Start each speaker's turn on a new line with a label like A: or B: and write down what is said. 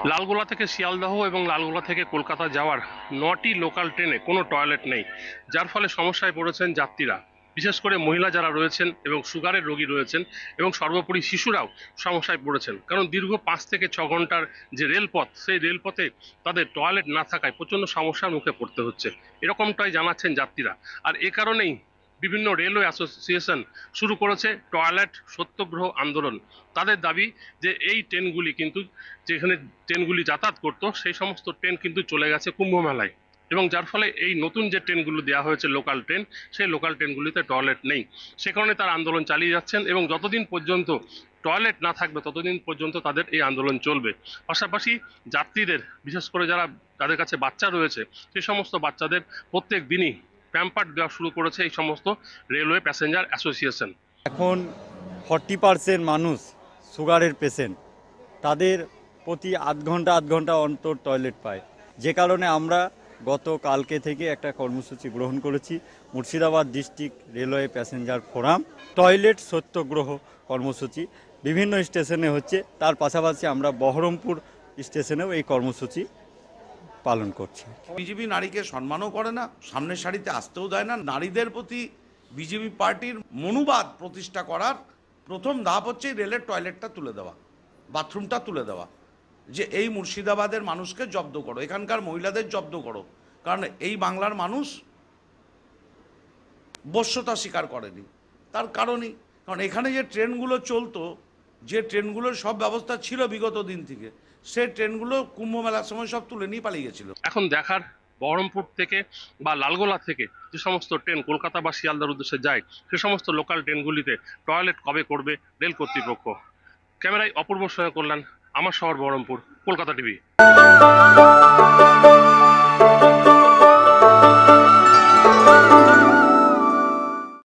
A: লালগোলা থেকে শিয়ালদহ এবং লালগোলা থেকে কলকাতা যাওয়ার ৯টি লোকাল ট্রেনে কোনো টয়লেট নেই, যার ফলে সমস্যায় পড়েছেন যাত্রীরা, বিশেষ করে মহিলা যারা রয়েছেন এবং সুগারের রোগী রয়েছেন এবং সর্বোপরি শিশুরাও সমস্যায় পড়েছেন। কারণ দীর্ঘ ৫ থেকে ৬ ঘন্টার যে রেলপথ, সেই রেলপথে তাদের টয়লেট না থাকায় প্রচণ্ড সমস্যার মুখে পড়তে হচ্ছে, এরকমটাই জানাচ্ছেন যাত্রীরা। আর এ কারণেই বিভিন্ন রেলওয়ে অ্যাসোসিয়েশন শুরু করেছে টয়লেট সত্যাগ্রহ আন্দোলন। তাদের দাবি যে এই ট্রেনগুলি কিন্তু, যেখানে ট্রেনগুলি যাতায়াত করতো সেই সমস্ত ট্রেন কিন্তু চলে গেছে কুম্ভ মেলায়, এবং যার ফলে এই নতুন যে ট্রেনগুলো দেওয়া হয়েছে লোকাল ট্রেন, সেই লোকাল ট্রেনগুলিতে টয়লেট নেই। সে কারণে তারা আন্দোলন চালিয়ে যাচ্ছেন এবং যতদিন পর্যন্ত টয়লেট না থাকবে ততদিন পর্যন্ত তাদের এই আন্দোলন চলবে। পাশাপাশি যাত্রীদের, বিশেষ করে যারা তাদের কাছে বাচ্চা রয়েছে, সেই সমস্ত বাচ্চাদের প্রত্যেক দিনই প্যাম্পার্ড দেওয়া শুরু করেছে এই সমস্ত রেলওয়ে প্যাসেঞ্জার অ্যাসোসিয়েশন।
B: এখন 40% মানুষ সুগারের পেশেন্ট, তাদের প্রতি আধ ঘন্টা অন্তর টয়লেট পায়, যে কারণে আমরা গতকালকে থেকে একটা কর্মসূচি গ্রহণ করেছি, Murshidabad district railway passenger forum toilet satyagraha কর্মসূচি বিভিন্ন স্টেশনে হচ্ছে। তার পাশাপাশি আমরা বহরমপুর স্টেশনেও এই কর্মসূচি পালন করছি।
C: বিজেপি নারীকে সম্মানও করে না, সামনের সারিতে আসতেও দেয় না। নারীদের প্রতি বিজেপি পার্টির মনোবাদ প্রতিষ্ঠা করার প্রথম ধাপ হচ্ছে রেলের টয়লেটটা তুলে দেওয়া, বাথরুমটা তুলে দেওয়া, যে এই মুর্শিদাবাদের মানুষকে জব্দ করো, এখানকার মহিলাদের জব্দ করো। কারণ এই বাংলার মানুষ বশ্যতা স্বীকার করেনি, তার কারণই কারণ এখানে যে ট্রেনগুলো চলতো, যে ট্রেনগুলোর সব ব্যবস্থা ছিল বিগত দিন থেকে, সেই ট্রেনগুলো কুম্ভ মেলার সময় সব তুলে নিয়ে পালিয়ে গেছিল।
A: এখন দেখার বহরমপুর থেকে বা লালগোলা থেকে যে সমস্ত ট্রেন কলকাতা বা শিয়ালদার উদ্দেশ্যে যায়, সে সমস্ত লোকাল ট্রেনগুলিতে টয়লেট কবে করবে রেল কর্তৃপক্ষ। ক্যামেরায় অপূর্ব সহায় করলেন, আমার শহর বহরমপুর, কলকাতা টিভি।